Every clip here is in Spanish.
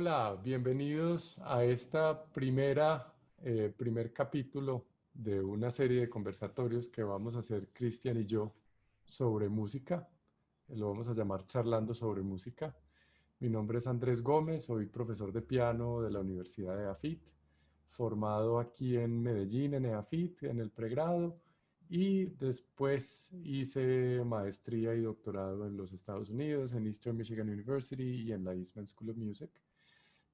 Hola, bienvenidos a esta primer capítulo de una serie de conversatorios que vamos a hacer Cristian y yo sobre música. Lo vamos a llamar Charlando sobre Música. Mi nombre es Andrés Gómez, soy profesor de piano de la Universidad de EAFIT, formado aquí en Medellín, en EAFIT, en el pregrado, y después hice maestría y doctorado en los Estados Unidos, en Eastern Michigan University y en la Eastman School of Music.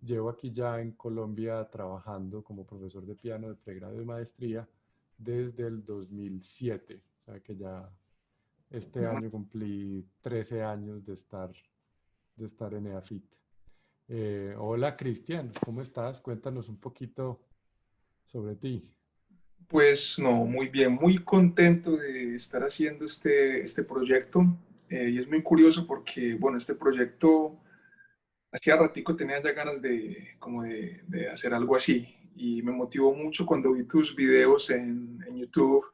Llevo aquí ya en Colombia trabajando como profesor de piano de pregrado y maestría desde el 2007. O sea que ya este año cumplí 13 años de estar en EAFIT. Hola Cristian, ¿cómo estás? Cuéntanos un poquito sobre ti. Pues no, muy bien, muy contento de estar haciendo este proyecto. Y es muy curioso porque, bueno, este proyecto, hacía ratico tenía ya ganas de hacer algo así, y me motivó mucho cuando vi tus videos en YouTube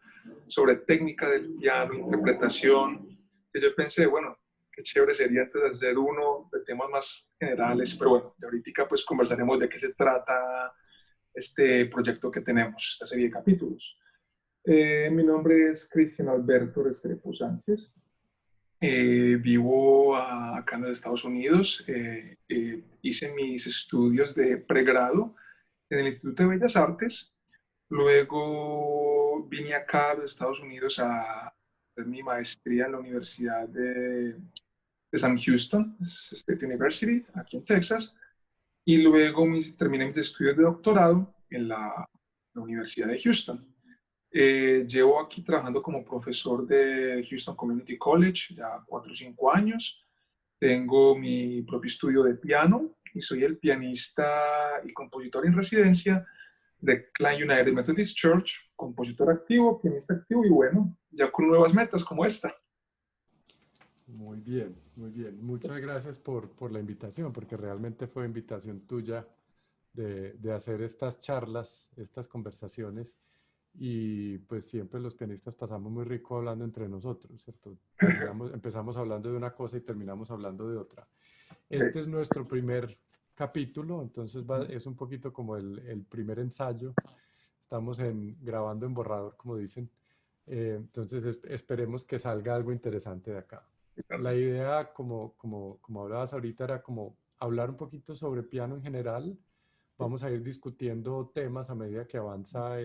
sobre técnica del piano, interpretación, que yo pensé, bueno, qué chévere sería antes de hacer uno de temas más generales, pero bueno, y ahorita pues conversaremos de qué se trata este proyecto que tenemos, esta serie de capítulos. Mi nombre es Cristian Alberto Restrepo Sánchez. Vivo acá en los Estados Unidos. Hice mis estudios de pregrado en el Instituto de Bellas Artes. Luego vine acá a los Estados Unidos a hacer mi maestría en la Universidad de Sam Houston State University, aquí en Texas. Y luego terminé mis estudios de doctorado en la Universidad de Houston. Llevo aquí trabajando como profesor de Houston Community College ya 4 o 5 años. Tengo mi propio estudio de piano y soy el pianista y compositor en residencia de Klein United Methodist Church, compositor activo, pianista activo y bueno, ya con nuevas metas como esta. Muy bien, muy bien. Muchas gracias por la invitación, porque realmente fue invitación tuya de hacer estas charlas, estas conversaciones. Y pues siempre los pianistas pasamos muy rico hablando entre nosotros, ¿cierto? Empezamos hablando de una cosa y terminamos hablando de otra. Este es nuestro primer capítulo, entonces es un poquito como el primer ensayo. Estamos grabando en borrador, como dicen. Entonces esperemos que salga algo interesante de acá. La idea, como hablabas ahorita, era como hablar un poquito sobre piano en general. Vamos a ir discutiendo temas a medida que avanza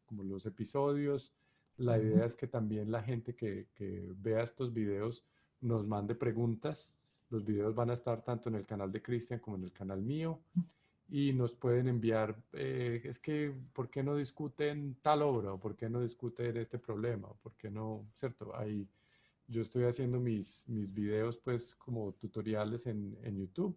como los episodios. La idea es que también la gente que vea estos videos nos mande preguntas. Los videos van a estar tanto en el canal de Cristian como en el canal mío y nos pueden enviar, es que, ¿por qué no discuten tal obra? ¿O por qué no discuten este problema? ¿O por qué no? ¿Cierto? Ahí yo estoy haciendo mis videos pues como tutoriales en YouTube,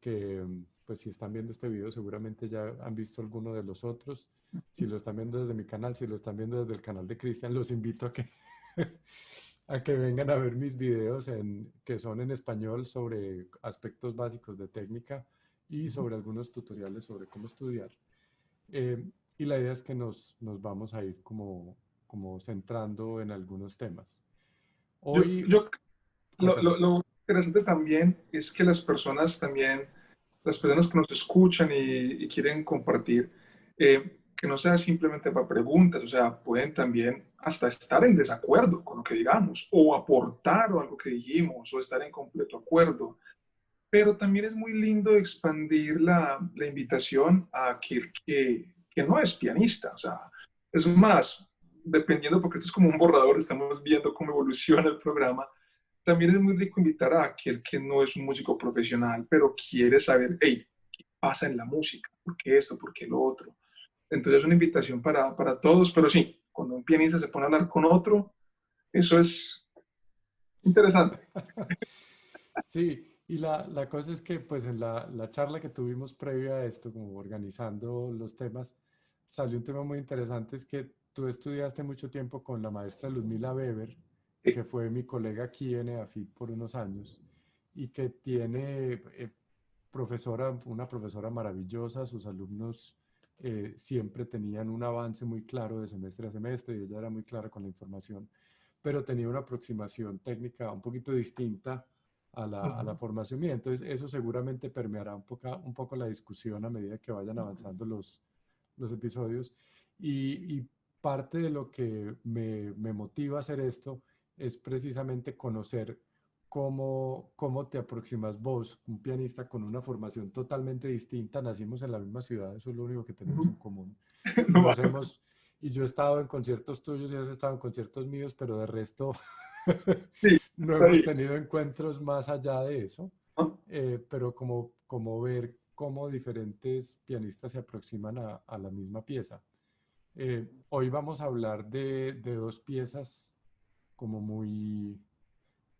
que pues si están viendo este video seguramente ya han visto alguno de los otros. Si lo están viendo desde mi canal, si lo están viendo desde el canal de Cristian, los invito a que, a que vengan a ver mis videos que son en español sobre aspectos básicos de técnica y sobre algunos tutoriales sobre cómo estudiar. Eh, y la idea es que nos vamos a ir como centrando en algunos temas. Yo, Hoy, yo cuéntame. lo interesante también es que las personas que nos escuchan y quieren compartir, que no sea simplemente para preguntas, o sea, pueden también hasta estar en desacuerdo con lo que digamos, o aportar o algo que dijimos, o estar en completo acuerdo. Pero también es muy lindo expandir la invitación a aquel que no es pianista, o sea, es más, dependiendo, porque esto es como un borrador, estamos viendo cómo evoluciona el programa. También es muy rico invitar a aquel que no es un músico profesional, pero quiere saber, hey, ¿qué pasa en la música? ¿Por qué esto? ¿Por qué lo otro? Entonces es una invitación para todos, pero sí, cuando un pianista se pone a hablar con otro, eso es interesante. Sí, y la cosa es que pues en la charla que tuvimos previa a esto, como organizando los temas, salió un tema muy interesante, es que tú estudiaste mucho tiempo con la maestra Ludmila Weber, Sí, que fue mi colega aquí en EAFIT por unos años, y que tiene una profesora maravillosa, sus alumnos siempre tenían un avance muy claro de semestre a semestre, y ella era muy clara con la información, pero tenía una aproximación técnica un poquito distinta a la formación mía. Entonces, eso seguramente permeará un poco la discusión a medida que vayan avanzando los episodios. Y parte de lo que me motiva a hacer esto es precisamente conocer cómo te aproximas vos, un pianista con una formación totalmente distinta. Nacimos en la misma ciudad, eso es lo único que tenemos en común. Y No, nos hemos, y yo he estado en conciertos tuyos y has estado en conciertos míos, pero de resto sí, no está hemos bien. tenido encuentros más allá de eso. ¿No? Pero como ver cómo diferentes pianistas se aproximan a la misma pieza. Hoy vamos a hablar de dos piezas como muy,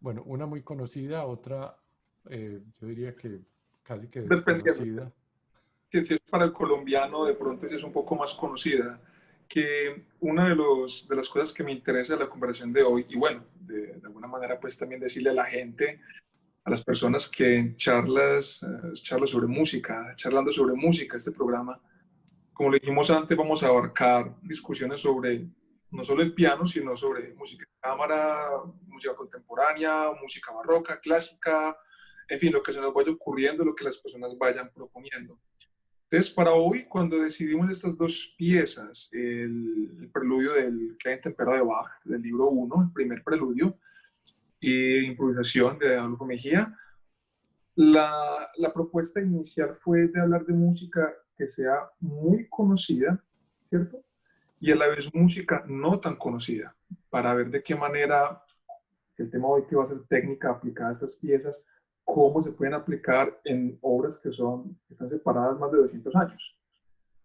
bueno, una muy conocida, otra yo diría que casi que Dependiendo. desconocida. Si es para el colombiano, de pronto sí es un poco más conocida. Que una de las cosas que me interesa de la conversación de hoy, y bueno, de alguna manera pues también decirle a la gente, a las personas que en charlas sobre música, charlando sobre música, este programa, como le dijimos antes, vamos a abarcar discusiones sobre no solo el piano, sino sobre música de cámara, música contemporánea, música barroca, clásica, en fin, lo que se nos vaya ocurriendo, lo que las personas vayan proponiendo. Entonces, para hoy, cuando decidimos estas dos piezas, el preludio del Clarín temperado de Bach, del libro uno, el primer preludio, y improvisación de Adolfo Mejía, la propuesta inicial fue de hablar de música que sea muy conocida, ¿cierto? Y a la vez música no tan conocida, para ver de qué manera el tema hoy que va a ser técnica aplicada a estas piezas, cómo se pueden aplicar en obras que están separadas más de 200 años.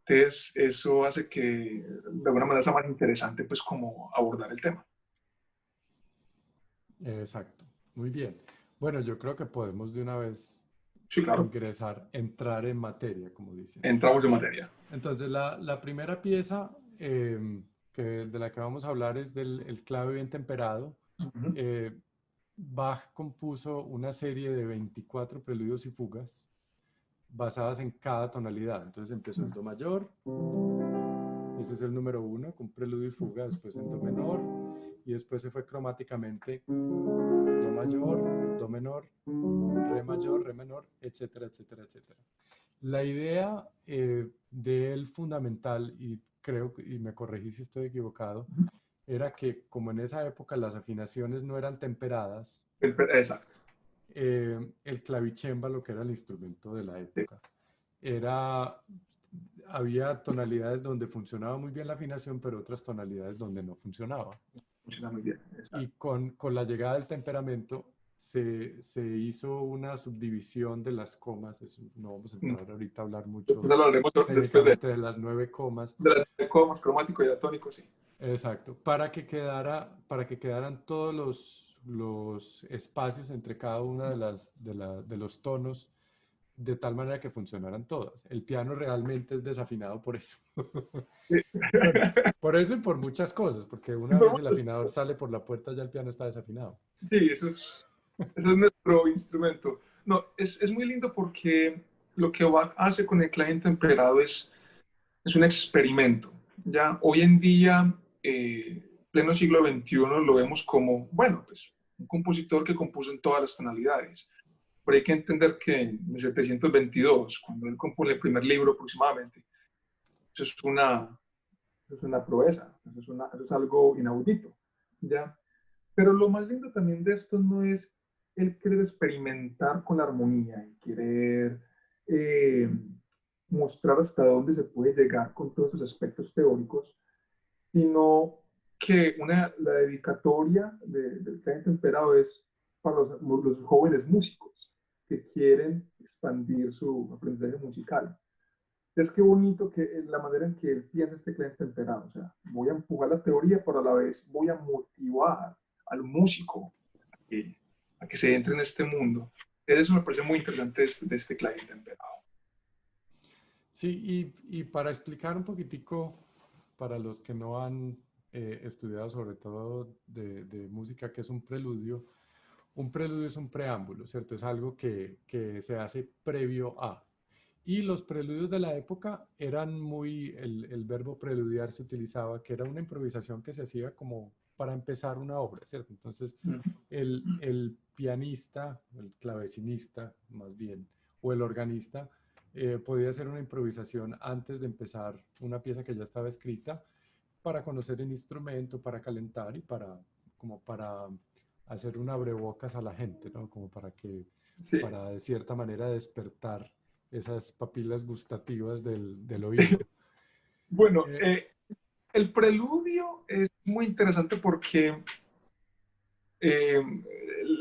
Entonces, eso hace que de alguna manera sea más interesante, pues, como abordar el tema. Exacto, muy bien. Bueno, yo creo que podemos de una vez Sí, claro. entrar en materia, como dicen. Entramos en materia. Entonces, la primera pieza de la que vamos a hablar es del el clave bien temperado. Uh -huh. Bach compuso una serie de 24 preludios y fugas basadas en cada tonalidad. Entonces empezó en Do mayor, ese es el número uno, con preludio y fuga, después en Do menor, y después se fue cromáticamente Do mayor, Do menor, Re menor, etcétera, etcétera, etcétera. La idea del fundamental, y creo, y me corregí si estoy equivocado, era que como en esa época las afinaciones no eran temperadas, Exacto. El clavicémbalo, que era el instrumento de la Sí. época, había tonalidades donde funcionaba muy bien la afinación, pero otras tonalidades donde no funcionaba. Funciona muy bien. Y Exacto. con la llegada del temperamento se hizo una subdivisión de las comas. Eso, no vamos a entrar ahorita a hablar mucho Después hablaremos después técnicamente de las 9 comas. de comas, cromático y atónico, sí. Exacto, para que quedaran todos los espacios entre cada una de los tonos de tal manera que funcionaran todas. El piano realmente es desafinado por eso. Sí. Bueno, por eso y por muchas cosas, porque una vez el afinador sale por la puerta ya el piano está desafinado. Sí, eso es nuestro instrumento. No, es muy lindo porque lo que Bach hace con el clave temperado es un experimento. Ya hoy en día, pleno siglo XXI, lo vemos como, bueno, pues un compositor que compuso en todas las tonalidades. Pero hay que entender que en 1722, cuando él compone el primer libro aproximadamente, eso es una proeza, eso es algo inaudito. ¿Ya? Pero lo más lindo también de esto no es el querer experimentar con la armonía y querer eh, mostrar hasta dónde se puede llegar con todos esos aspectos teóricos, sino que la dedicatoria del Clave temperado es para los jóvenes músicos que quieren expandir su aprendizaje musical. Es que bonito que la manera en que él piensa este clave temperado, o sea, voy a empujar la teoría, pero a la vez voy a motivar al músico a que se entre en este mundo. Eso me parece muy interesante de este clave temperado. Sí, y para explicar un poquitico, para los que no han estudiado sobre todo de música, que es un preludio es un preámbulo, ¿cierto? Es algo que se hace previo a. Y los preludios de la época eran muy, el verbo preludiar se utilizaba, que era una improvisación que se hacía como para empezar una obra, ¿cierto? Entonces, el pianista, el clavecinista más bien, o el organista, podía hacer una improvisación antes de empezar una pieza que ya estaba escrita para conocer el instrumento, para calentar y para, como para hacer un abrebocas a la gente, ¿no? Como para que, Sí. para de cierta manera despertar esas papilas gustativas del oído. Bueno, Eh, el preludio es muy interesante porque eh,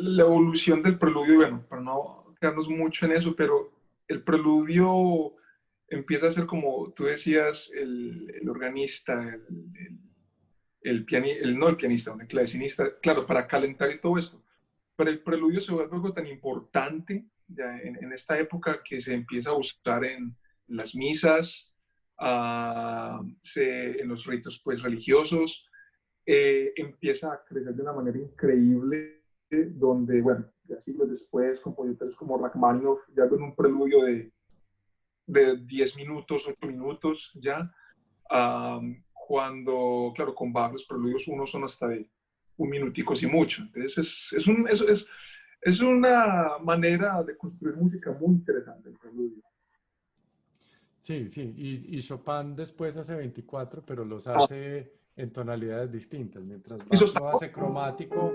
la evolución del preludio, bueno, para no quedarnos mucho en eso, pero el preludio empieza a ser como tú decías, el organista, no el pianista, el clavecinista, claro, para calentar y todo esto. Pero el preludio se vuelve algo tan importante ya en esta época que se empieza a usar en las misas, en los ritos pues, religiosos, empieza a crecer de una manera increíble, donde, bueno, ya siglos después, compositores como Rachmaninoff ya con un preludio de 10 minutos, 8 minutos ya, cuando, claro, con Bach los preludios uno son hasta de un minutico y mucho. Entonces es una manera de construir música muy interesante el preludio. sí, sí, y Chopin después hace 24, pero los Ah, hace en tonalidades distintas. Mientras y Bach lo Sostakovich, hace cromático,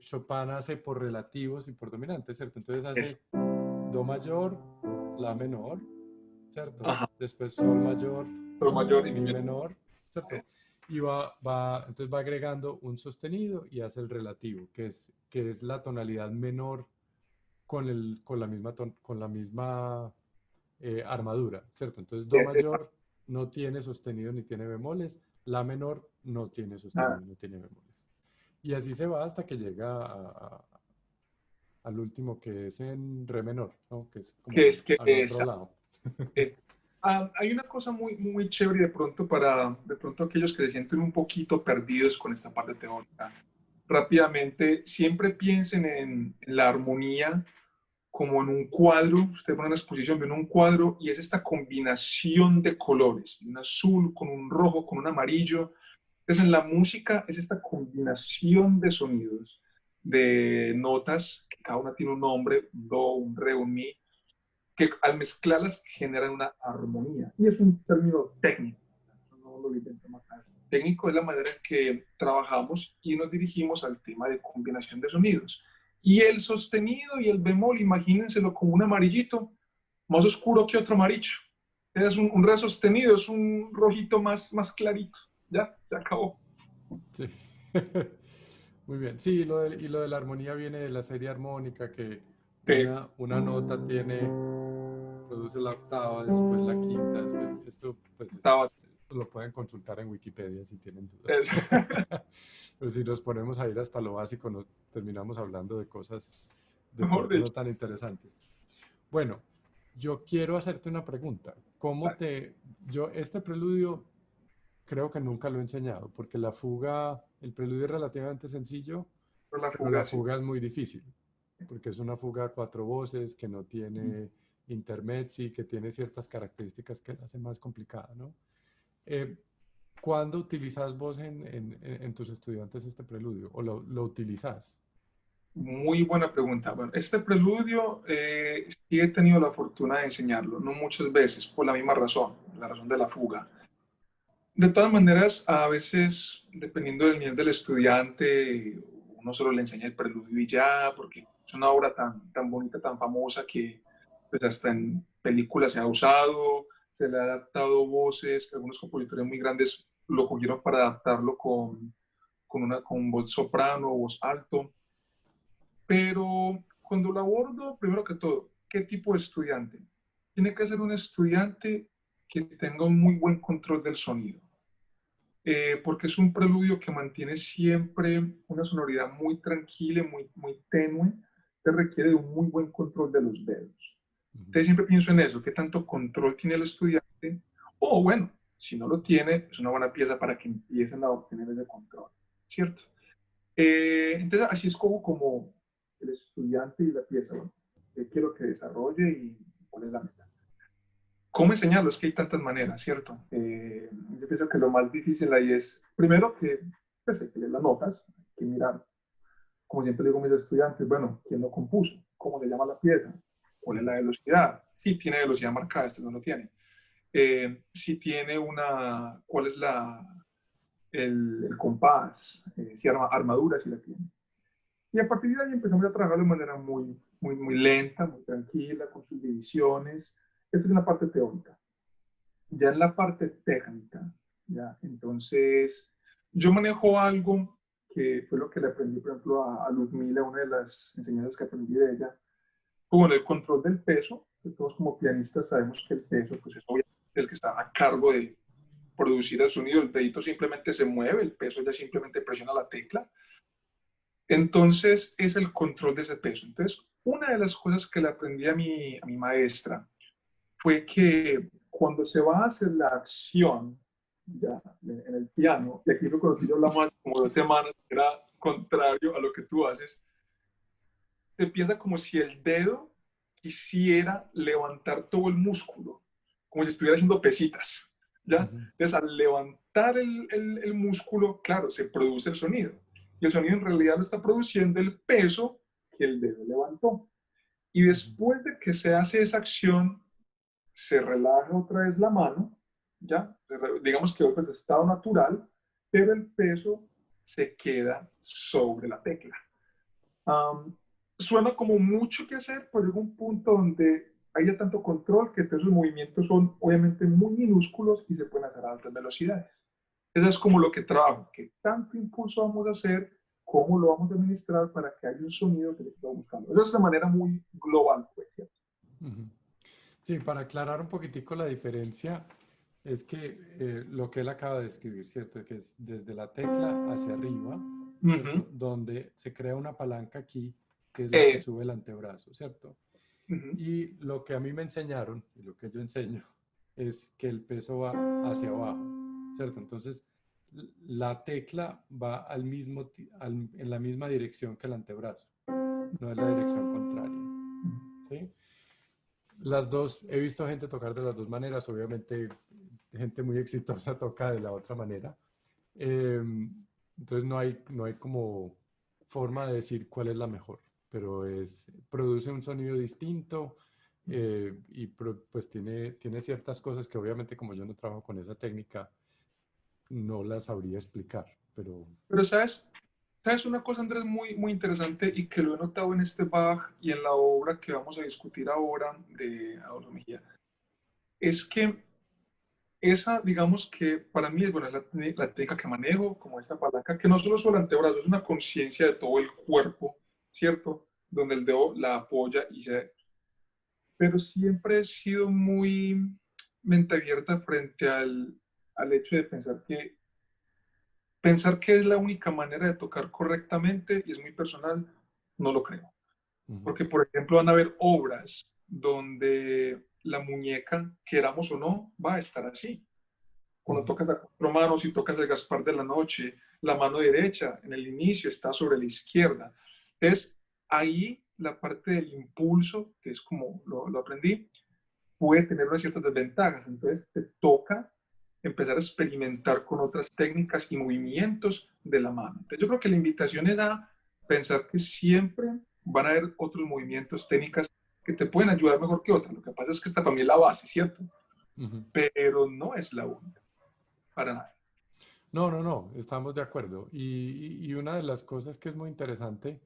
Chopin hace por relativos y por dominantes, ¿cierto? Entonces hace do mayor, la menor, ¿cierto? ajá, Después sol mayor, lo mayor y mi menor, ¿cierto? Y entonces va agregando un sostenido y hace el relativo, que es la tonalidad menor con la misma armadura, ¿cierto? Entonces do mayor no tiene sostenido ni tiene bemoles, la menor no tiene sostenido ni tiene bemoles. Y así se va hasta que llega al último que es en re menor, ¿no? Que es que como es que al otro esa. lado. Hay una cosa muy, muy chévere de pronto para de pronto aquellos que se sienten un poquito perdidos con esta parte teórica. Rápidamente, siempre piensen en la armonía como en un cuadro. Usted pone una exposición, ven un cuadro y es esta combinación de colores, un azul con un rojo, con un amarillo. Entonces en la música es esta combinación de sonidos, de notas, que cada una tiene un nombre, un do, un re, un mi, que al mezclarlas generan una armonía. Y es un término técnico. No lo intento matar. Técnico es la manera en que trabajamos y nos dirigimos al tema de combinación de sonidos. Y el sostenido y el bemol, imagínenselo como un amarillito, más oscuro que otro amarillo. Es un re sostenido, es un rojito más clarito. Ya, se acabó. Sí. Muy bien. Sí, y lo de la armonía viene de la serie armónica, que Sí, una nota produce la octava, después la quinta, después esto, pues estaba. lo pueden consultar en Wikipedia si tienen dudas. Es, Pero si nos ponemos a ir hasta lo básico, nos terminamos hablando de cosas de mejor pronto no dicho. tan interesantes. Bueno, yo quiero hacerte una pregunta. Este preludio creo que nunca lo he enseñado, porque el preludio es relativamente sencillo, Por la pero la fuga, sí. fuga es muy difícil, porque es una fuga a cuatro voces que no tiene intermezzi, que tiene ciertas características que la hacen más complicada, ¿no? Eh, ¿Cuándo utilizas vos en tus estudiantes este preludio? ¿O lo utilizas? Muy buena pregunta. Bueno, este preludio sí he tenido la fortuna de enseñarlo, no muchas veces, por la misma razón, la razón de la fuga. De todas maneras, a veces, dependiendo del nivel del estudiante, uno solo le enseña el preludio y ya, porque es una obra tan bonita, tan famosa que pues hasta en películas se ha usado, se le ha adaptado voces, que algunos compositores muy grandes lo cogieron para adaptarlo con voz soprano o voz alto. Pero cuando lo abordo, primero que todo, ¿qué tipo de estudiante? Tiene que ser un estudiante que tenga un muy buen control del sonido, porque es un preludio que mantiene siempre una sonoridad muy tranquila, muy tenue, que requiere de un muy buen control de los dedos. Ujú. Entonces siempre pienso en eso, ¿qué tanto control tiene el estudiante? O bueno, si no lo tiene, es una buena pieza para que empiecen a obtener ese control, ¿cierto? Entonces, así es como el estudiante y la pieza, ¿no? Quiero que desarrolle y cuál es la meta. ¿Cómo enseñarlo? Es que hay tantas maneras, ¿cierto? Yo pienso que lo más difícil ahí es, primero, pues, hay que leer las notas, hay que mirar, como siempre digo a mis estudiantes, bueno, ¿quién lo compuso? ¿Cómo se llama la pieza? ¿Cuál es la velocidad? Sí, tiene velocidad marcada, este no lo tiene. Si tiene ¿cuál es el compás? Si armadura, si la tiene. Y a partir de ahí empezamos a trabajar de manera muy, muy, muy lenta, muy tranquila, con sus divisiones. Esta es una parte teórica. Ya en la parte técnica, ya, entonces, yo manejo algo que fue lo que le aprendí, por ejemplo, a Ludmila, una de las enseñanzas que aprendí de ella, como el control del peso, que todos como pianistas sabemos que el peso, pues es obviamente el que está a cargo de producir el sonido, el dedito simplemente se mueve, el peso ya simplemente presiona la tecla, entonces es el control de ese peso. Entonces, una de las cosas que le aprendí a mi maestra fue que cuando se va a hacer la acción ya en el piano, y aquí lo conocí yo hablamos hace como 2 semanas, era contrario a lo que tú haces, se piensa como si el dedo quisiera levantar todo el músculo, como si estuviera haciendo pesitas, ¿ya? Ujú, Entonces, al levantar el músculo, claro, se produce el sonido. Y el sonido en realidad lo está produciendo el peso que el dedo levantó. Y ujú, después de que se hace esa acción, se relaja otra vez la mano, ¿ya? Digamos que vuelve al estado natural, pero el peso se queda sobre la tecla. Um, Suena como mucho que hacer, pero llega un punto donde haya tanto control que todos esos movimientos son obviamente muy minúsculos y se pueden hacer a altas velocidades. Eso es como lo que trabajo, que tanto impulso vamos a hacer, cómo lo vamos a administrar para que haya un sonido que le estamos buscando. Eso es de manera muy global, pues, ¿cierto? ujú. Sí, para aclarar un poquitico la diferencia, es que lo que él acaba de describir, ¿cierto? Que es desde la tecla hacia arriba, Uh -huh. ¿cierto? Donde se crea una palanca aquí, que es la que eh, sube el antebrazo, ¿cierto? uh -huh. Y lo que a mí me enseñaron, y lo que yo enseño, es que el peso va hacia abajo, ¿cierto? Entonces, la tecla va en la misma dirección que el antebrazo, no es la dirección contraria, ¿sí? Las dos, he visto gente tocar de las dos maneras, obviamente gente muy exitosa toca de la otra manera. Eh, entonces no hay como forma de decir cuál es la mejor, pero produce un sonido distinto y pues tiene ciertas cosas que obviamente como yo no trabajo con esa técnica, no las sabría explicar, pero... Pero sabes una cosa, Andrés, muy, muy interesante y que lo he notado en este Bach y en la obra que vamos a discutir ahora de Adolfo Mejía, es que esa, digamos que para mí, bueno, es la técnica que manejo, como esta palanca, que no solo es el antebrazo, es una conciencia de todo el cuerpo, ¿cierto? Donde el dedo la apoya pero siempre he sido muy mente abierta frente al hecho de pensar que es la única manera de tocar correctamente y es muy personal, no lo creo. Ujú, Porque, por ejemplo, van a haber obras donde la muñeca, queramos o no, va a estar así. Cuando ujú, tocas a 4 manos y tocas el Gaspar de la Noche, la mano derecha en el inicio está sobre la izquierda. Entonces, ahí la parte del impulso, que es como lo aprendí, puede tener unas ciertas desventajas. Entonces, te toca empezar a experimentar con otras técnicas y movimientos de la mano. Entonces, yo creo que la invitación es a pensar que siempre van a haber otros movimientos, técnicas que te pueden ayudar mejor que otras. Lo que pasa es que esta para mí es la base, ¿cierto? ujú. Pero no es la única, para nada. No, no, no, estamos de acuerdo. Y una de las cosas que es muy interesante,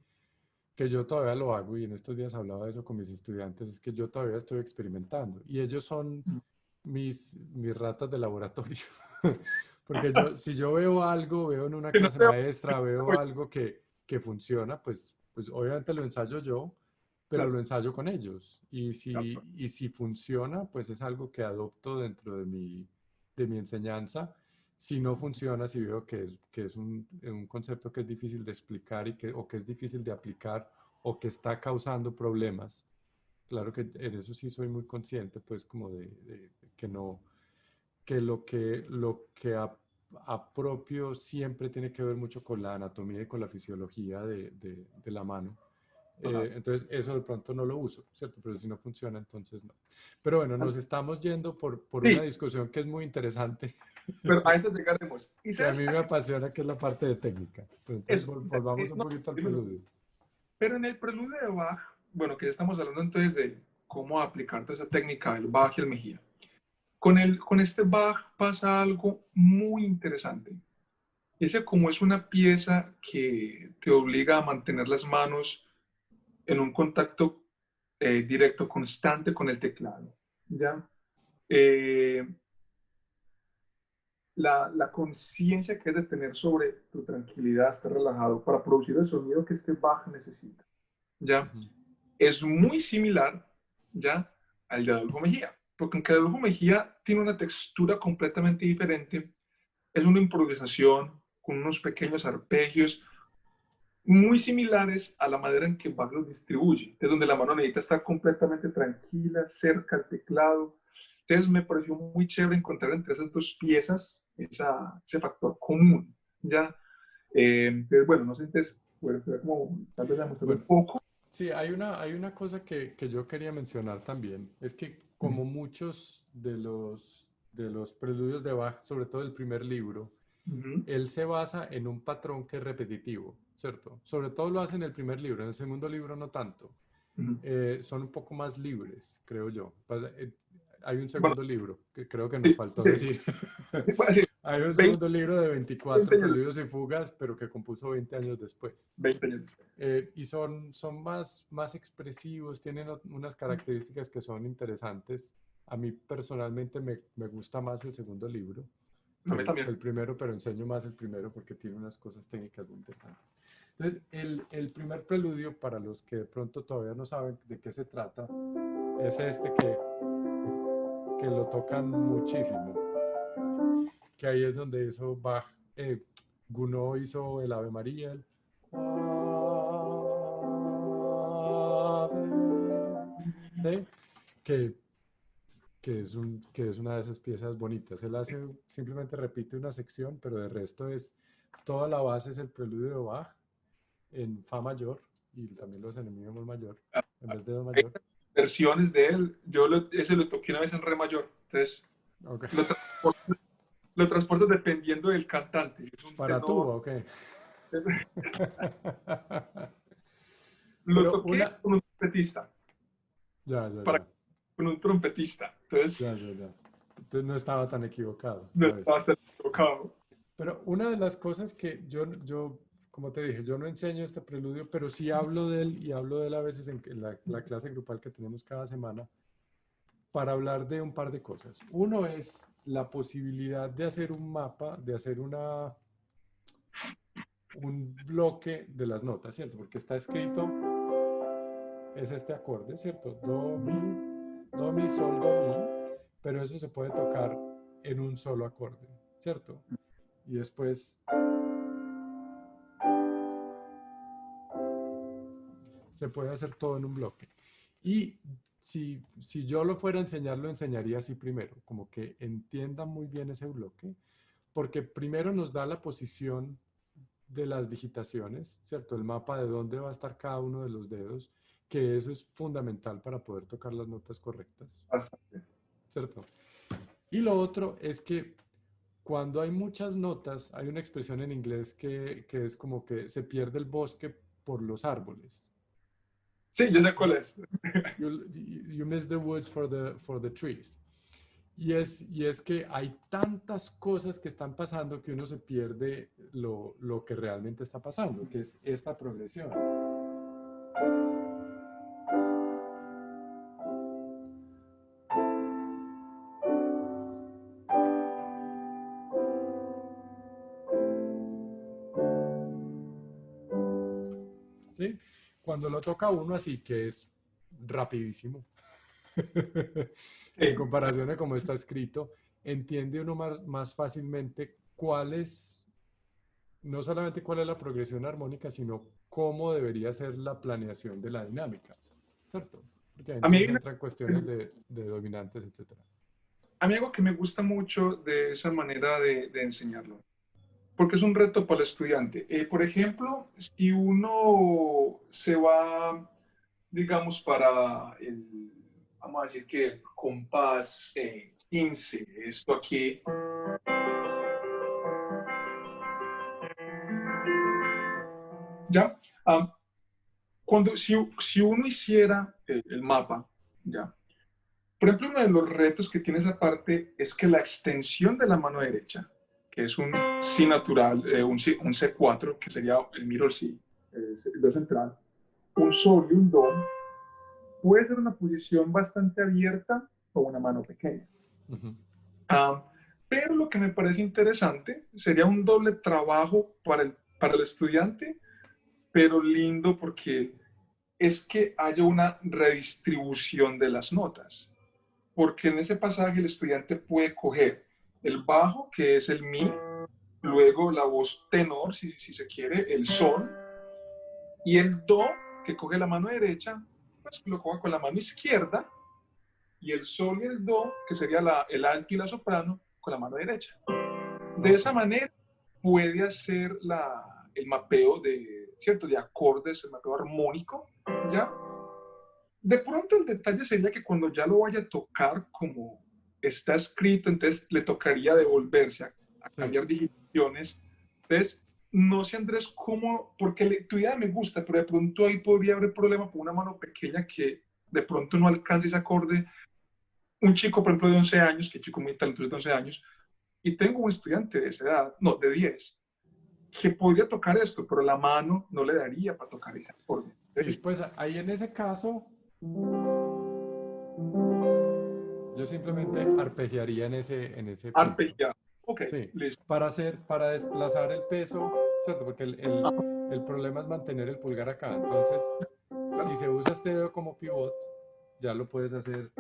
que yo todavía lo hago, y en estos días hablaba de eso con mis estudiantes, es que yo todavía estoy experimentando. Y ellos son mis ratas de laboratorio. Porque si yo veo algo, veo en una Que no clase sea, maestra, veo algo que funciona, pues obviamente lo ensayo yo, pero lo claro, ensayo con ellos. Y claro. si funciona, pues es algo que adopto dentro de mi enseñanza. Si no funciona, si veo que es un concepto que es difícil de explicar o que es difícil de aplicar o que está causando problemas, claro que en eso sí soy muy consciente, pues como de que no, que apropio siempre tiene que ver mucho con la anatomía y con la fisiología de la mano. Ajá. Entonces, eso de pronto no lo uso, ¿cierto? Pero si no funciona, entonces no. Pero bueno, nos estamos yendo por una Sí, discusión que es muy interesante, pero a eso llegaremos. ¿Y que a sabes mí a me qué? apasiona, que es la parte de técnica. Pero entonces, Eso. volvamos un No, poquito al dime. preludio. Pero en el preludio de Bach, bueno, que ya estamos hablando entonces de cómo aplicar toda esa técnica del Bach y el Mejía. Con este Bach pasa algo muy interesante. Ese como es una pieza que te obliga a mantener las manos en un contacto directo, constante con el teclado. ¿Ya? Eh, la conciencia que es de tener sobre tu tranquilidad, estar relajado para producir el sonido que este Bach necesita. ¿Ya? Ujú. Es muy similar, ¿ya? Al de Adolfo Mejía, porque aunque Adolfo Mejía tiene una textura completamente diferente, es una improvisación con unos pequeños arpegios muy similares a la manera en que Bach los distribuye, es donde la mano necesita estar completamente tranquila, cerca al teclado. Entonces me pareció muy chévere encontrar entre esas dos piezas ese factor común, ¿ya? Entonces, bueno, no sé, entonces, bueno, como tal vez demostrar un Bueno, poco. sí, hay una cosa que yo quería mencionar también, es que Uh como muchos de los preludios de Bach, sobre todo el primer libro, -huh, él se basa en un patrón que es repetitivo, ¿cierto? Sobre todo lo hace en el primer libro, en el segundo libro no tanto. uh -huh. Son un poco más libres, creo yo. Hay un Bueno, segundo libro que creo que nos sí, faltó sí, decir. bueno, sí, Hay un 20, segundo libro de 24 años, preludios y fugas, pero que compuso 20 años después. 20 años después. Y son más expresivos, tienen unas características que son interesantes. A mí personalmente me gusta más el segundo libro A mí que también. el primero, pero enseño más el primero porque tiene unas cosas técnicas muy interesantes. Entonces, el primer preludio, para los que de pronto todavía no saben de qué se trata, es este que lo tocan muchísimo, que ahí es donde hizo Bach, Gounod hizo el Ave María, el Ave, que, que es una de esas piezas bonitas. Él hace, simplemente repite una sección, pero de resto es, toda la base es el preludio de Bach en Fa mayor, y también lo hace en mi bemol mayor, en vez de Do Hay mayor. versiones de él. Ese lo toqué una vez en re mayor. Entonces, Okay. lo transporto, lo transporto dependiendo del cantante. Si es un Para tenor. tuba, ok. Lo Pero toqué una, con un trompetista. ya, ya, Para, ya, con un trompetista. Entonces, ya, ya, ya. Entonces no estaba tan equivocado, no ya ves. estaba tan equivocado. Pero una de las cosas que yo, como te dije, yo no enseño este preludio, pero sí hablo de él y hablo de él a veces en la clase grupal que tenemos cada semana para hablar de un par de cosas. Uno es la posibilidad de hacer un mapa, de hacer un bloque de las notas, ¿cierto? Porque está escrito, es este acorde, ¿cierto? Do, mi, sol, do, mi, pero eso se puede tocar en un solo acorde, ¿cierto? Y después se puede hacer todo en un bloque. Y si yo lo fuera a enseñar, lo enseñaría así primero, como que entiendan muy bien ese bloque, porque primero nos da la posición de las digitaciones, ¿cierto? El mapa de dónde va a estar cada uno de los dedos, que eso es fundamental para poder tocar las notas correctas, Bastante. ¿cierto? Y lo otro es que cuando hay muchas notas, hay una expresión en inglés que es como que se pierde el bosque por los árboles. Sí, yo sé cuál es. You miss the woods for the trees. Y es que hay tantas cosas que están pasando que uno se pierde lo que realmente está pasando, que es esta progresión. ¿Sí? Cuando lo toca uno así, que es rapidísimo, en Sí. comparación a cómo está escrito, entiende uno más fácilmente cuál es, no solamente cuál es la progresión armónica, sino cómo debería ser la planeación de la dinámica, ¿cierto? Porque A mí, entonces entran cuestiones de dominantes, etcétera. a mí algo que me gusta mucho de esa manera de enseñarlo porque es un reto para el estudiante. Por ejemplo, si uno se va, digamos, para el, vamos a decir que el compás 15, esto aquí, ¿ya? Si uno hiciera el mapa, ¿ya? Por ejemplo, uno de los retos que tiene esa parte es que la extensión de la mano derecha, que es un si natural, un C4, que sería el middle C, el do central, un sol y un do, puede ser una posición bastante abierta o una mano pequeña. Ujú. Pero lo que me parece interesante sería un doble trabajo para el estudiante, pero lindo porque es que haya una redistribución de las notas. Porque en ese pasaje el estudiante puede coger el bajo, que es el mi, luego la voz tenor, si se quiere, el sol, y el do, que coge la mano derecha, pues lo coge con la mano izquierda, y el sol y el do, que sería el alto y la soprano, con la mano derecha. De esa manera puede hacer el mapeo de, ¿cierto? De acordes, el mapeo armónico, ¿ya? De pronto el detalle sería que cuando ya lo vaya a tocar como está escrito, entonces le tocaría devolverse a Sí. cambiar digitaciones. Entonces, no sé Andrés cómo, porque tu idea me gusta, pero de pronto ahí podría haber problema con una mano pequeña que de pronto no alcance ese acorde. Un chico, por ejemplo, de 11 años, que chico muy talentoso de 11 años, y tengo un estudiante de esa edad, no, de 10, que podría tocar esto, pero la mano no le daría para tocar ese acorde. Sí, Entonces, pues ahí en ese caso, yo simplemente arpegiaría en ese punto. arpegiado. Ok, Sí, listo. para desplazar el peso, ¿cierto? Porque el problema es mantener el pulgar acá. Entonces, si se usa este dedo como pivot, ya lo puedes hacer.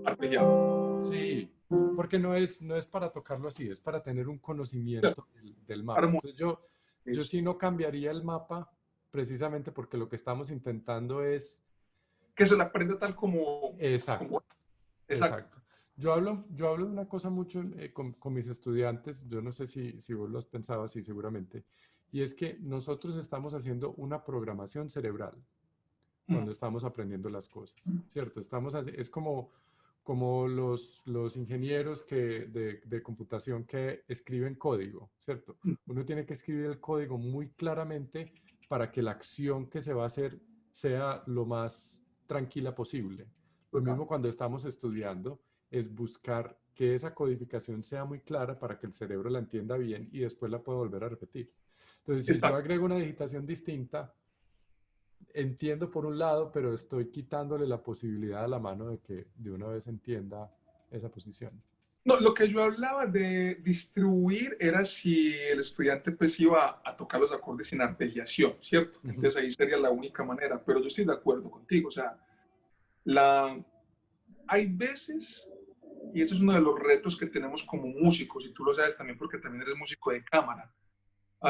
Arpegiado. Sí, porque no es para tocarlo así, es para tener un Claro, conocimiento del mapa. armónico. Entonces, yo sí no cambiaría el mapa precisamente porque lo que estamos intentando es... Que se la aprenda tal como, Exacto. como, exacto. Exacto. Yo hablo de una cosa mucho con mis estudiantes, yo no sé si vos lo has pensado así seguramente, y es que nosotros estamos haciendo una programación cerebral Mm, cuando estamos aprendiendo las cosas, ¿cierto? Es como los ingenieros de computación que escriben código, ¿cierto? mm, Uno tiene que escribir el código muy claramente para que la acción que se va a hacer sea lo más tranquila posible. Lo total. mismo cuando estamos estudiando, es buscar que esa codificación sea muy clara para que el cerebro la entienda bien y después la pueda volver a repetir. Entonces, si yo Exacto. agrego una digitación distinta, entiendo por un lado, pero estoy quitándole la posibilidad a la mano de que de una vez entienda esa posición. No, lo que yo hablaba de distribuir era si el estudiante pues iba a tocar los acordes sin arpegiación, ¿cierto? Ujú. Entonces ahí sería la única manera, pero yo estoy de acuerdo contigo, o sea, la, hay veces, y eso es uno de los retos que tenemos como músicos, y tú lo sabes también porque también eres músico de cámara.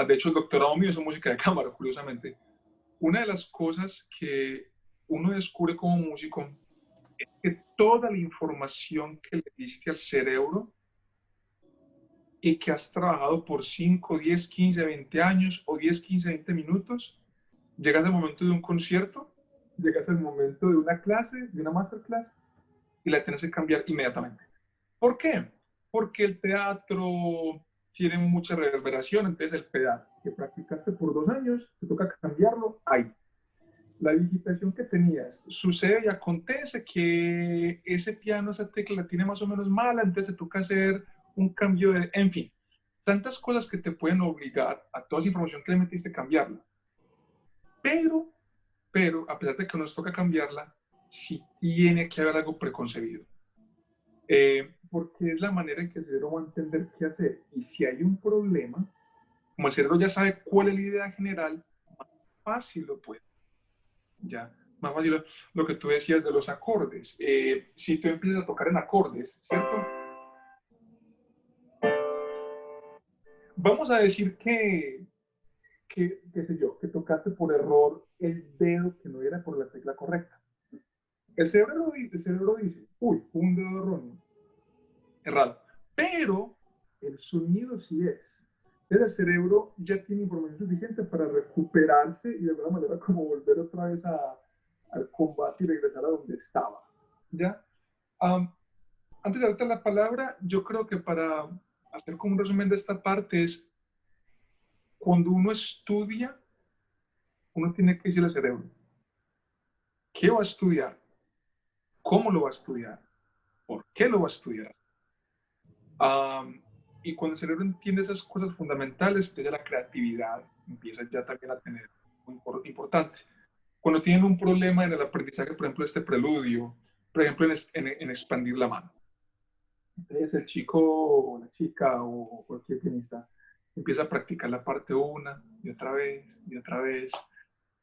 De hecho, el doctorado mío es en música de cámara, curiosamente. Una de las cosas que uno descubre como músico es que toda la información que le diste al cerebro y que has trabajado por 5, 10, 15, 20 años o 10, 15, 20 minutos, llegas al momento de un concierto, llegas al momento de una clase, de una masterclass, y la tienes que cambiar inmediatamente. ¿Por qué? Porque el teatro tiene mucha reverberación, entonces el pedal que practicaste por 2 años, te toca cambiarlo ahí. La digitación que tenías, sucede y acontece que ese piano, esa tecla la tiene más o menos mala, entonces te toca hacer un cambio de, en fin, tantas cosas que te pueden obligar a toda esa información que le metiste cambiarla. Pero, a pesar de que nos toca cambiarla, sí tiene que haber algo preconcebido. Porque es la manera en que el cerebro va a entender qué hacer. Y si hay un problema, como el cerebro ya sabe cuál es la idea general, más fácil lo puede. Ya, más fácil lo que tú decías de los acordes. Si tú empiezas a tocar en acordes, ¿cierto? Vamos a decir qué sé yo, que tocaste por error el dedo que no era por la tecla correcta. El cerebro dice, uy, un dedo erróneo, errado. Pero el sonido sí es. el cerebro ya tiene información suficiente para recuperarse y de alguna manera como volver otra vez al combate y regresar a donde estaba. ¿Ya? Um, Antes de darte la palabra, yo creo que para hacer como un resumen de esta parte es, cuando uno estudia, uno tiene que decirle al cerebro, ¿qué va a estudiar? ¿Cómo lo va a estudiar? ¿Por qué lo va a estudiar? Y cuando el cerebro entiende esas cosas fundamentales, entonces la creatividad empieza ya también a tener muy importante. Cuando tienen un problema en el aprendizaje, por ejemplo, este preludio, por ejemplo, en expandir la mano. Entonces el chico o la chica o cualquier pianista empieza a practicar la parte una y otra vez,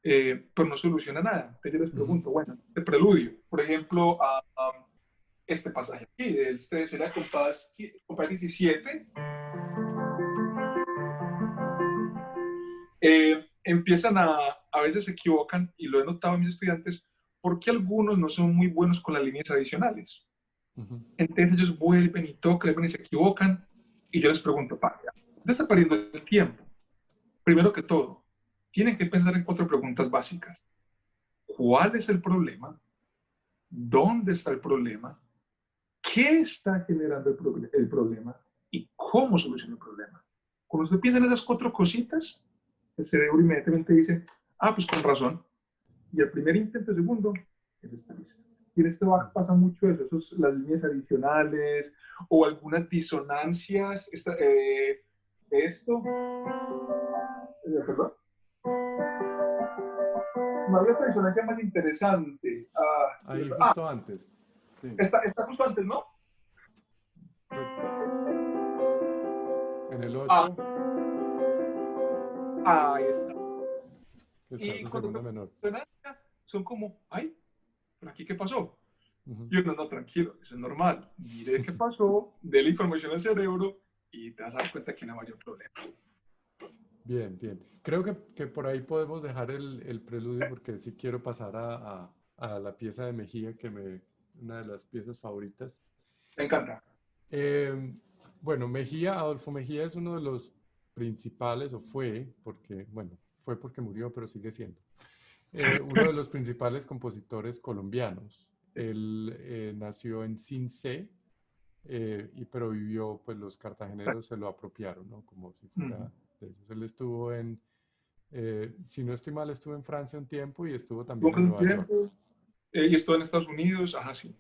pero no soluciona nada. Entonces yo les pregunto, bueno, este preludio, por ejemplo, este pasaje aquí, este sería compás 17, empiezan a veces se equivocan, y lo he notado en mis estudiantes, porque algunos no son muy buenos con las líneas adicionales. Entonces ellos vuelven y tocan y se equivocan, y yo les pregunto, ¿dónde está perdiendo el tiempo? Primero que todo, tienen que pensar en 4 preguntas básicas. ¿Cuál es el problema? ¿Dónde está el problema? ¿Qué está generando el problema? ¿Y cómo soluciona el problema? Cuando usted piensa en esas 4 cositas, el cerebro inmediatamente dice, pues con razón. Y el primer intento, el segundo, eso está listo. Y en este back pasa mucho eso, las líneas adicionales o algunas disonancias. Esto, perdón, no había otra disonancia más interesante. Ahí justo antes. Sí. Está justo antes, ¿no? Pues, en el Ah, 8, ahí está. que está Y su cuando segunda menor. son como, ¿pero aquí qué pasó? Y uno, no, tranquilo, eso es normal. Mire qué pasó, dé la información al cerebro y te vas a dar cuenta que no hay mayor problema. Bien, bien. Creo que por ahí podemos dejar el preludio porque sí quiero pasar a la pieza de Mejía, una de las piezas favoritas. Me encanta. Eh, bueno, Mejía, Adolfo Mejía es uno de los principales, o fue porque murió, pero sigue siendo, uno de los principales compositores colombianos. Él nació en Cincé, pero vivió, pues los cartageneros se lo apropiaron, ¿no? Como si fuera de esos. Él estuvo si no estoy mal, estuvo en Francia un tiempo y estuvo también en Un Nueva York. tiempo, y estuvo en Estados Unidos, sí.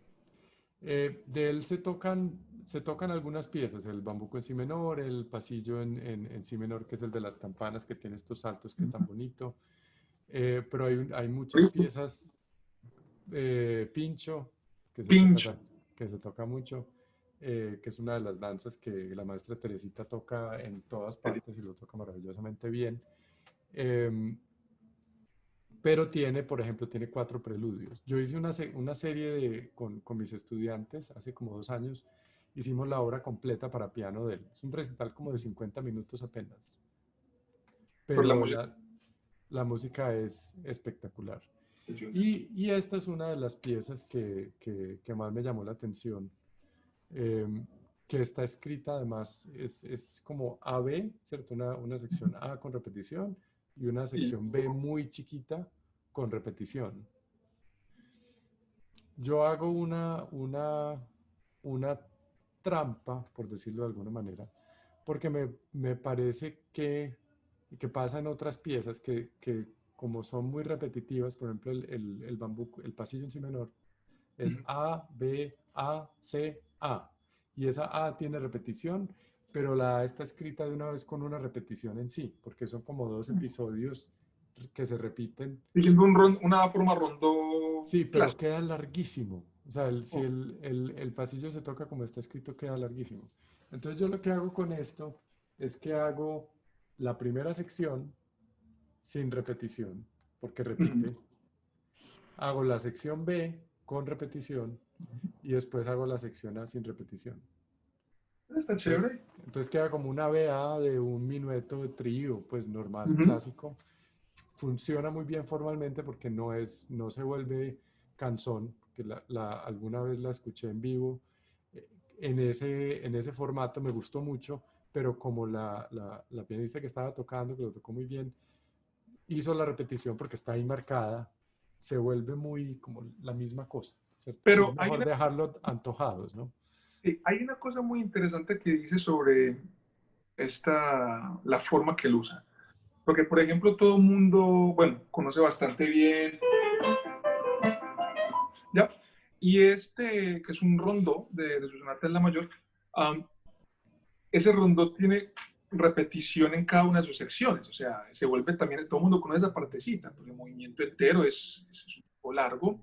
De él se tocan algunas piezas, el bambuco en si menor, el pasillo en si menor, que es el de las campanas, que tiene estos saltos que tan bonito. Pero hay muchas piezas, pincho, que se toca, Pincho. que se toca mucho, que es una de las danzas que la maestra Teresita toca en todas partes y lo toca maravillosamente bien. Pero por ejemplo, tiene 4 preludios. Yo hice una serie con mis estudiantes hace como 2 años. Hicimos la obra completa para piano de él. Es un recital como de 50 minutos apenas. Por la Pero música. la música es espectacular. Y esta es una de las piezas que más me llamó la atención. Que está escrita además, es como AB, ¿cierto? Una sección A con repetición y una sección B muy chiquita con repetición. Yo hago una trampa, por decirlo de alguna manera, porque me parece que pasa en otras piezas que como son muy repetitivas, por ejemplo, el bambuco, el pasillo en si menor, es A, B, A, C, A. Y esa A tiene repetición, pero la A está escrita de una vez con una repetición en sí, porque son como 2 episodios que se repiten. Siguiendo una forma rondó Sí, pero clásica. queda larguísimo. O sea, si el pasillo se toca como está escrito, queda larguísimo. Entonces yo lo que hago con esto es que hago la primera sección sin repetición, porque repite. Hago la sección B con repetición y después hago la sección A sin repetición. Está Entonces, chévere. entonces queda como una BA de un minueto de trío, pues normal, clásico. Funciona muy bien formalmente porque no se vuelve cansón, que alguna vez la escuché en vivo en ese formato, me gustó mucho, pero como la pianista que estaba tocando, que lo tocó muy bien, hizo la repetición porque está ahí marcada, se vuelve muy como la misma cosa, ¿cierto? Y es Pero mejor dejarlo antojados, ¿no? hay una cosa muy interesante que dice sobre la forma que él usa. Porque, por ejemplo, todo el mundo, bueno, conoce bastante bien, ¿ya? Y que es un rondó de su sonata en la mayor, um, ese rondó tiene repetición en cada una de sus secciones, o sea, se vuelve también, todo el mundo conoce esa partecita, porque el movimiento entero es un poco largo,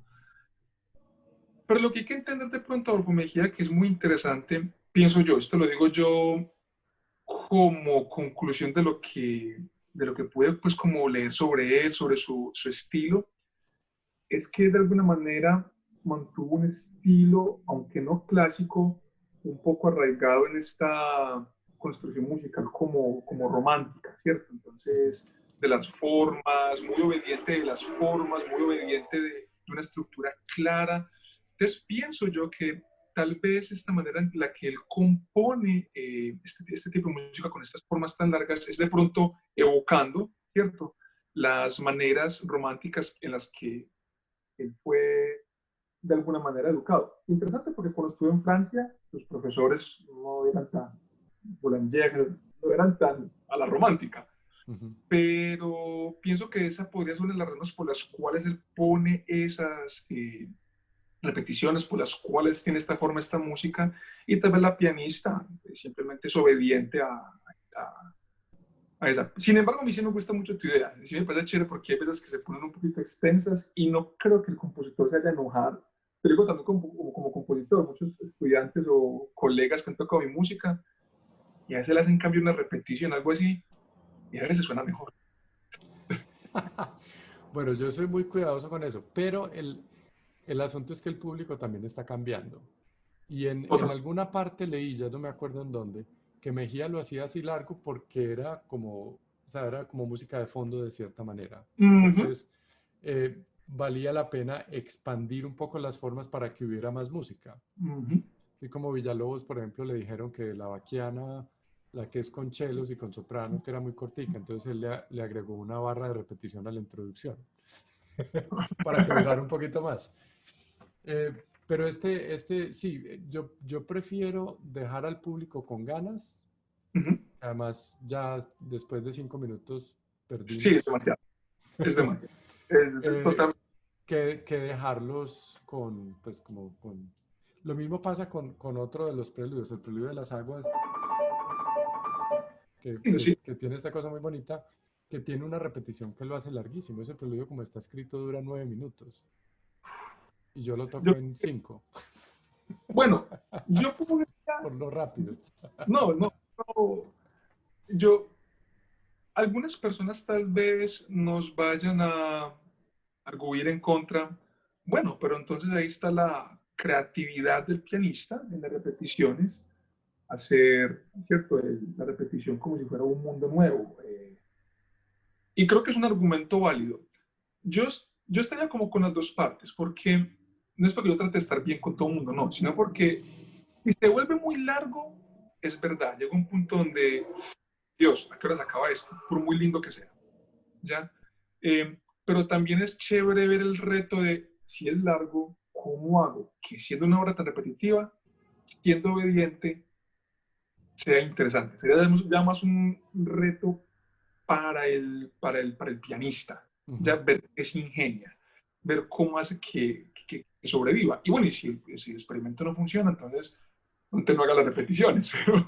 pero lo que hay que entender de pronto, Adolfo Mejía, que es muy interesante, pienso yo, esto lo digo yo como conclusión de lo que pude pues como leer sobre él, sobre su estilo, es que de alguna manera mantuvo un estilo, aunque no clásico, un poco arraigado en esta construcción musical como romántica, ¿cierto? Ujú. Entonces, de las formas, muy obediente de las formas, muy obediente de una estructura clara. Entonces, pienso yo que tal vez esta manera en la que él compone este tipo de música con estas formas tan largas es de pronto evocando, ¿cierto? Las maneras románticas en las que él fue de alguna manera educado. Interesante porque cuando estuve en Francia, los profesores no eran tan boulanger, no eran tan a la romántica, Ujú. pero pienso que esa podría ser una de las razones por las cuales él pone esas repeticiones, por las cuales tiene esta forma, esta música, y tal vez la pianista simplemente es obediente a esa. Sin embargo, a mí sí me gusta mucho tu idea. Sí me parece chévere porque hay veces que se ponen un poquito extensas y no creo que el compositor se haya enojado. Te digo también como compositor, muchos estudiantes o colegas que han tocado mi música y a veces le hacen cambio una repetición, algo así, y a veces suena mejor. Bueno, yo soy muy cuidadoso con eso, pero el asunto es que el público también está cambiando. Y en Otra. alguna parte leí, ya no me acuerdo en dónde, que Mejía lo hacía así largo porque era como, o sea, era como música de fondo de cierta manera. Uh -huh, Entonces, valía la pena expandir un poco las formas para que hubiera más música. uh -huh. Y como Villalobos, por ejemplo, le dijeron que la vaquiana, la que es con chelos y con soprano, que era muy cortica, entonces él le agregó una barra de repetición a la introducción para que durara un poquito más. Pero sí, yo prefiero dejar al público con ganas. Uh -huh. Además, ya después de 5 minutos Sí, es perdimos. demasiado. Es demasiado. Es eh, total. que dejarlos con, pues como con... Lo mismo pasa con otro de los preludios, el preludio de las aguas, Sí, que tiene esta cosa muy bonita, que tiene una repetición que lo hace larguísimo. Ese preludio, como está escrito, dura 9 minutos. Y yo lo yo, toco en 5, bueno, yo puedo. por lo rápido. No, no, no. Yo, algunas personas tal vez nos vayan a arguir en contra. Bueno, pero entonces ahí está la creatividad del pianista en las repeticiones, hacer, ¿cierto? La repetición como si fuera un mundo nuevo. Y creo que es un argumento válido. Yo, yo estaría como con las dos partes, porque no es porque yo trate de estar bien con todo el mundo, no, sino porque si se vuelve muy largo, es verdad, llega un punto donde, Dios, ¿a qué hora se acaba esto? Por muy lindo que sea. ¿Ya? Pero también es chévere ver el reto de, si es largo, ¿cómo hago? Que siendo una obra tan repetitiva, siendo obediente, sea interesante. Sería ya más un reto para el pianista, ya Ujú. ver qué se ingenia, ver cómo hace que sobreviva. Y bueno, y si el experimento no funciona, entonces no haga las repeticiones. Pero...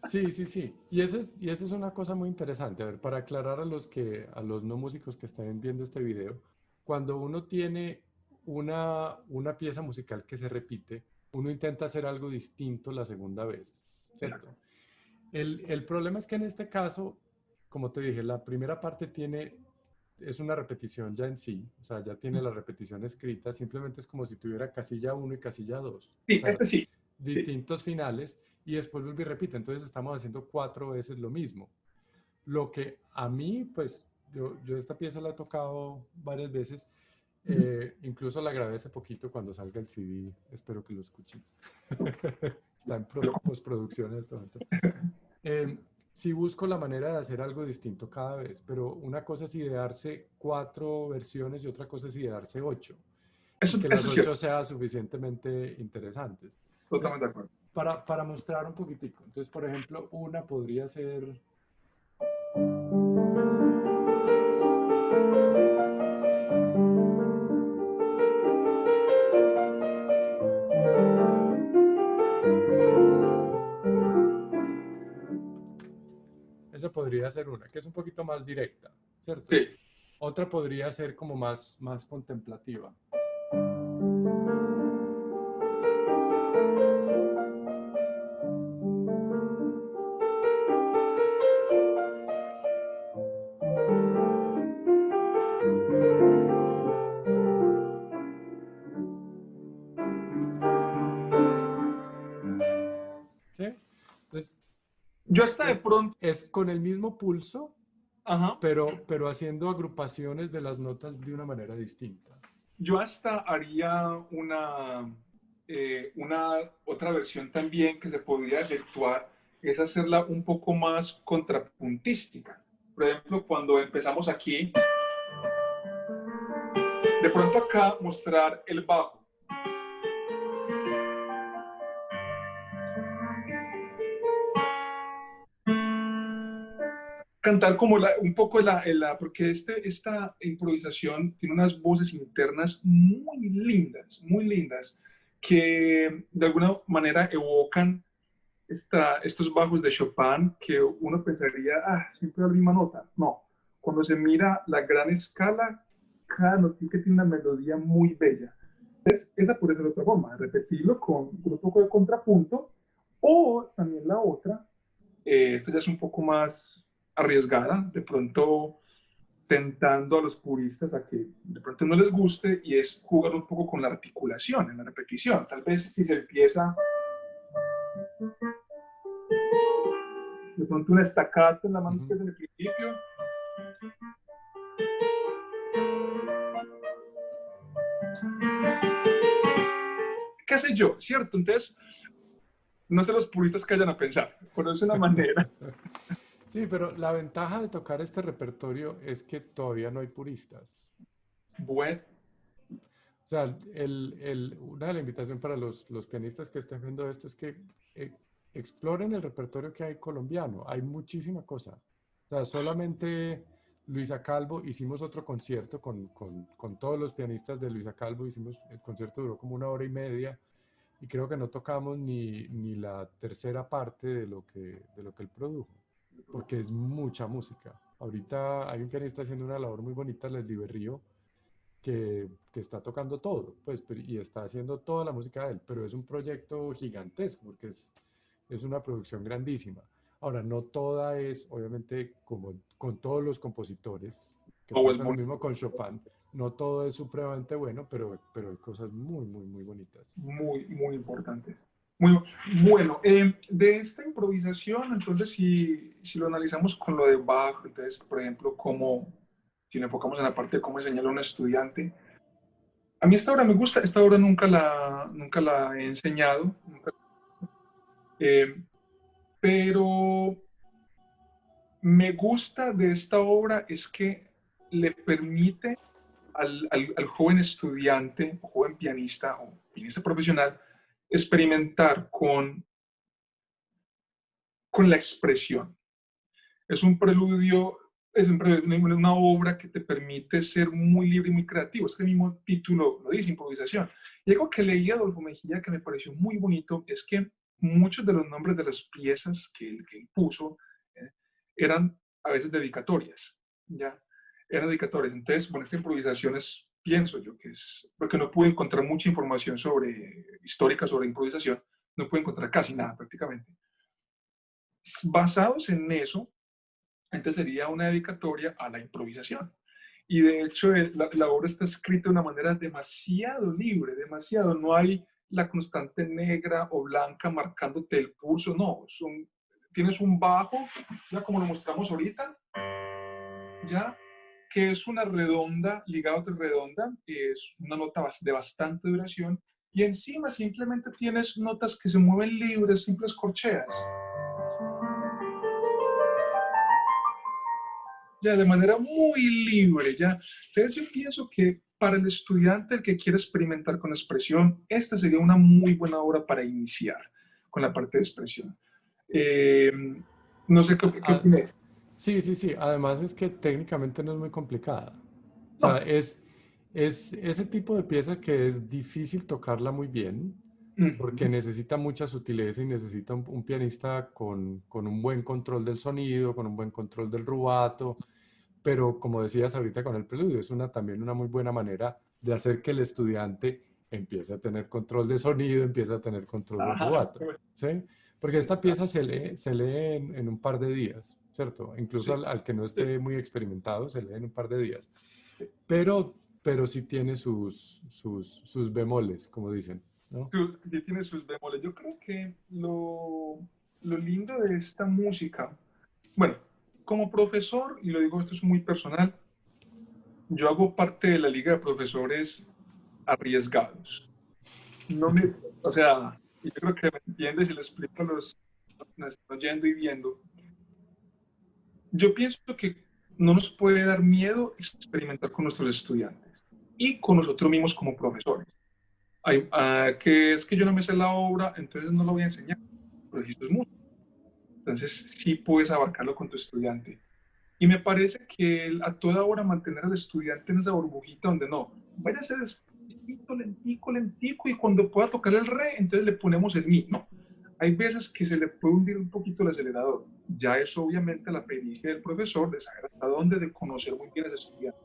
Sí, sí, sí. Y eso es una cosa muy interesante. A ver, para aclarar a los no músicos que estén viendo este video, cuando uno tiene una pieza musical que se repite, uno intenta hacer algo distinto la segunda vez, ¿cierto? El problema es que en este caso, como te dije, la primera parte es una repetición ya en sí, o sea, ya tiene la repetición escrita, simplemente es como si tuviera casilla uno y casilla 2, o Sí, sea, este sí. Sí. distintos finales y después vuelve y repite, entonces estamos haciendo 4 veces lo mismo. Lo que a mí, pues, yo esta pieza la he tocado varias veces, incluso la grabé hace poquito cuando salga el CD, espero que lo escuchen. Está en postproducción en este momento. Sí busco la manera de hacer algo distinto cada vez, pero una cosa es idearse 4 versiones y otra cosa es idearse 8 y que las Eso es 8 cierto, sean suficientemente interesantes. Entonces, totalmente de acuerdo. para mostrar un poquitico, entonces, por ejemplo, una podría ser... Esa podría ser una, que es un poquito más directa, ¿cierto? Sí. Otra podría ser como más contemplativa. ¿Sí? Entonces, Yo hasta de pronto, es con el mismo pulso, ajá, pero haciendo agrupaciones de las notas de una manera distinta. yo hasta haría una otra versión también que se podría efectuar, es hacerla un poco más contrapuntística. Por ejemplo, cuando empezamos aquí, de pronto acá mostrar el bajo. Cantar como un poco porque esta improvisación tiene unas voces internas muy lindas, que de alguna manera evocan estos bajos de Chopin que uno pensaría, siempre la misma nota. No, cuando se mira la gran escala, cada notica tiene una melodía muy bella. Esa puede ser otra forma, repetirlo con un poco de contrapunto, o también la otra, esta ya es un poco más arriesgada, de pronto tentando a los puristas a que de pronto no les guste, y es jugar un poco con la articulación en la repetición. Tal vez si se empieza de pronto un estacato en la mano izquierda en el principio, qué sé yo, ¿cierto? Entonces, no sé los puristas que vayan a pensar, pero es una manera. Sí, pero la ventaja de tocar este repertorio es que todavía no hay puristas. Bueno, O sea, una de las invitaciones para los pianistas que estén viendo esto es que eh, exploren el repertorio que hay colombiano. Hay muchísima cosa. O sea, solamente Luisa Calvo, hicimos otro concierto con todos los pianistas de Luisa Calvo, hicimos, el concierto duró como 1 hora y media y creo que no tocamos ni la tercera parte de lo que él produjo, porque es mucha música. Ahorita hay un pianista haciendo una labor muy bonita, Leslie Berrío, que está tocando todo, pues, y está haciendo toda la música de él, pero es un proyecto gigantesco porque es una producción grandísima. Ahora, no toda es, obviamente, como con todos los compositores, que o es pasa lo mismo con Chopin, no todo es supremamente bueno, pero hay cosas muy bonitas. muy importante. Muy bueno. De esta improvisación, entonces, si lo analizamos con lo de Bach, entonces, por ejemplo, si nos enfocamos en la parte de cómo enseñarle a un estudiante, a mí esta obra me gusta, esta obra nunca la he enseñado, eh, pero me gusta de esta obra es que le permite al joven estudiante, o joven pianista, o pianista profesional, experimentar con la expresión. Es un preludio, una obra que te permite ser muy libre y muy creativo. Es que el mismo título lo dice, improvisación. Y algo que leí a Adolfo Mejía que me pareció muy bonito es que muchos de los nombres de las piezas que él puso eh, eran a veces dedicatorias, ¿ya? Eran dedicatorias. Entonces, bueno, esta improvisación es, pienso yo, que es, porque no pude encontrar mucha información histórica sobre improvisación, no pude encontrar casi nada prácticamente. Basados en eso, entonces sería una dedicatoria a la improvisación. Y de hecho, la obra está escrita de una manera demasiado libre, demasiado. No hay la constante negra o blanca marcándote el pulso, no. Tienes un bajo, ya como lo mostramos ahorita, ya, que es una redonda, ligada a otra redonda, que es una nota de bastante duración. Y encima simplemente tienes notas que se mueven libres, simples corcheas. ya de manera muy libre, ya. Entonces yo pienso que para el estudiante, el que quiere experimentar con expresión, esta sería una muy buena obra para iniciar con la parte de expresión. Eh, no sé qué Ah, opinas. sí, sí, sí. Además es que técnicamente no es muy complicada. O sea, No. es ese tipo de pieza que es difícil tocarla muy bien porque Ujú. necesita mucha sutileza y necesita un pianista con un buen control del sonido, con un buen control del rubato. Pero como decías ahorita con el preludio, es también una muy buena manera de hacer que el estudiante empiece a tener control de sonido, empiece a tener control del Ajá, rubato, ¿sí? Porque esta pieza exacto. se lee en un par de días, ¿cierto? Incluso Sí, al que no sí, esté muy experimentado, se lee en un par de días. sí. Pero sí tiene sus bemoles, como dicen, ¿no? Sí tiene sus bemoles. Yo creo que lo lindo de esta música, bueno, como profesor, y lo digo, esto es muy personal, yo hago parte de la liga de profesores arriesgados. No me, o sea, y yo creo que me entiendes y le explico a los que nos están oyendo y viendo. Yo pienso que no nos puede dar miedo experimentar con nuestros estudiantes y con nosotros mismos como profesores. Que es que yo no me sé la obra, entonces no lo voy a enseñar. Pero si esto es música, entonces sí puedes abarcarlo con tu estudiante. Y me parece que a toda hora mantener al estudiante en esa burbujita donde no, váyase despacito, lentico, lentico, y cuando pueda tocar el re, entonces le ponemos el mi. No, hay veces que se le puede hundir un poquito el acelerador. Ya es obviamente la pericia del profesor de saber hasta dónde, de conocer muy bien al estudiante.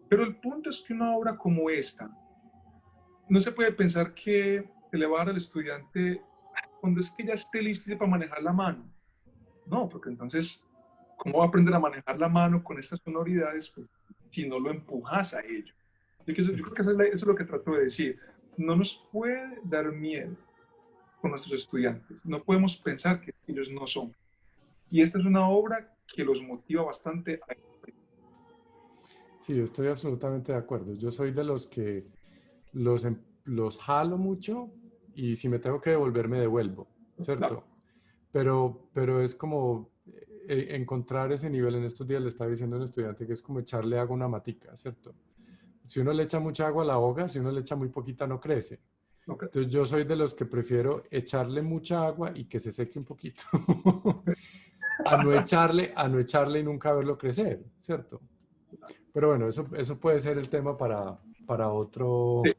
Pero el punto es que una obra como esta, no se puede pensar que se le va a dar al estudiante cuando es que ya esté listo para manejar la mano. No, porque entonces, ¿cómo va a aprender a manejar la mano con estas sonoridades? Pues si no lo empujas a ello. Yo creo que eso es lo que trato de decir. No nos puede dar miedo con nuestros estudiantes. No podemos pensar que ellos no son. Y esta es una obra que los motiva bastante a... Sí, estoy absolutamente de acuerdo. Yo soy de los que los jalo mucho y si me tengo que devolver, me devuelvo, Claro, ¿cierto? Pero es como encontrar ese nivel. En estos días le estaba diciendo a un estudiante que es como echarle agua a una matica, ¿cierto? Si uno le echa mucha agua, la ahoga; si uno le echa muy poquita, no crece. okay. Entonces yo soy de los que prefiero echarle mucha agua y que se seque un poquito, a no echarle y nunca verlo crecer, ¿cierto? Pero bueno, eso puede ser el tema para Sí,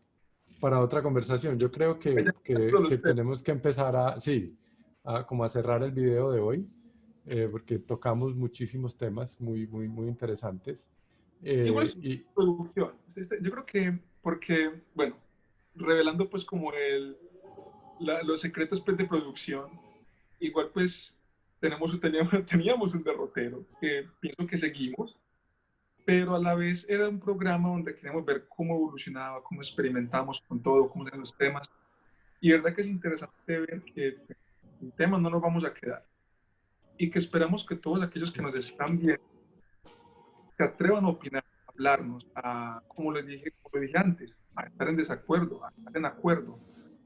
para otra conversación. Yo creo ya que los temas. tenemos que empezar sí, como a cerrar el video de hoy, porque tocamos muchísimos temas muy interesantes. Igual es Y producción. Yo creo que, porque, bueno, revelando pues como los secretos pues, de producción, igual pues teníamos un derrotero que pienso que seguimos, pero a la vez era un programa donde queríamos ver cómo evolucionaba, cómo experimentamos con todo, cómo eran los temas. Y verdad que es interesante ver que en temas no nos vamos a quedar y que esperamos que todos aquellos que nos están viendo se atrevan a opinar, a hablarnos, como les dije antes, a estar en desacuerdo, a estar en acuerdo,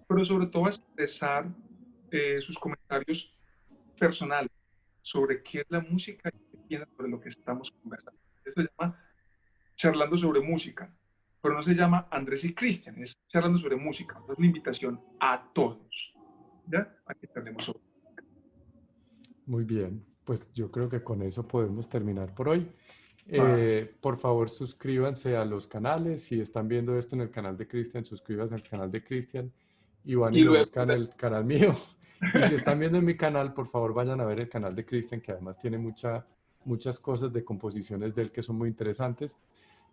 pero sobre todo a expresar sus comentarios personales sobre qué es la música y qué piensan sobre lo que estamos conversando. Eso se llama charlando sobre música, pero no se llama Andrés y Cristian, es charlando sobre música. Es una invitación a todos, ¿ya? A que charlemos sobre. muy bien, pues yo creo que con eso podemos terminar por hoy. Ah, Por favor, suscríbanse a los canales. Si están viendo esto en el canal de Cristian, suscríbanse al canal de Cristian y van y y lo luego, buscan en el canal mío. Y si están viendo en mi canal, por favor, vayan a ver el canal de Cristian, que además tiene muchas cosas de composiciones de él que son muy interesantes.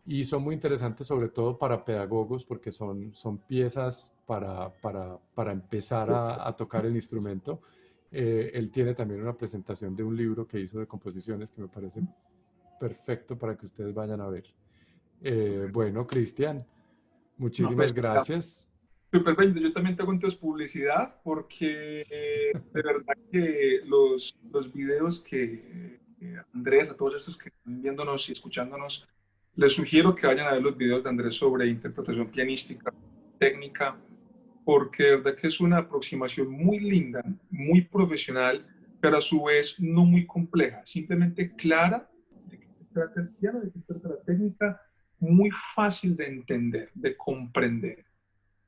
Y son muy interesantes sobre todo para pedagogos porque son piezas para empezar a tocar el instrumento. Él tiene también una presentación de un libro que hizo de composiciones que me parece perfecto para que ustedes vayan a ver. Bueno, Cristian, no, muchísimas pues, gracias. super 20. Yo también te hago entonces publicidad porque de verdad que los videos que Andrés, a todos estos que están viéndonos y escuchándonos, les sugiero que vayan a ver los videos de Andrés sobre interpretación pianística, técnica, porque de verdad que es una aproximación muy linda, muy profesional, pero a su vez no muy compleja, simplemente clara, trata el piano, de qué trata la técnica, muy fácil de entender, de comprender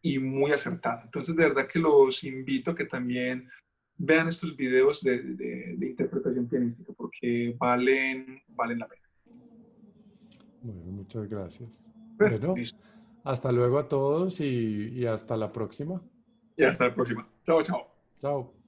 y muy acertada. Entonces, de verdad que los invito a que también vean estos videos de interpretación pianística porque valen la pena. Bueno, muchas gracias. Bueno, Bueno, listo. hasta luego a todos y hasta la próxima. Y hasta la próxima. Chao, chao. Chao.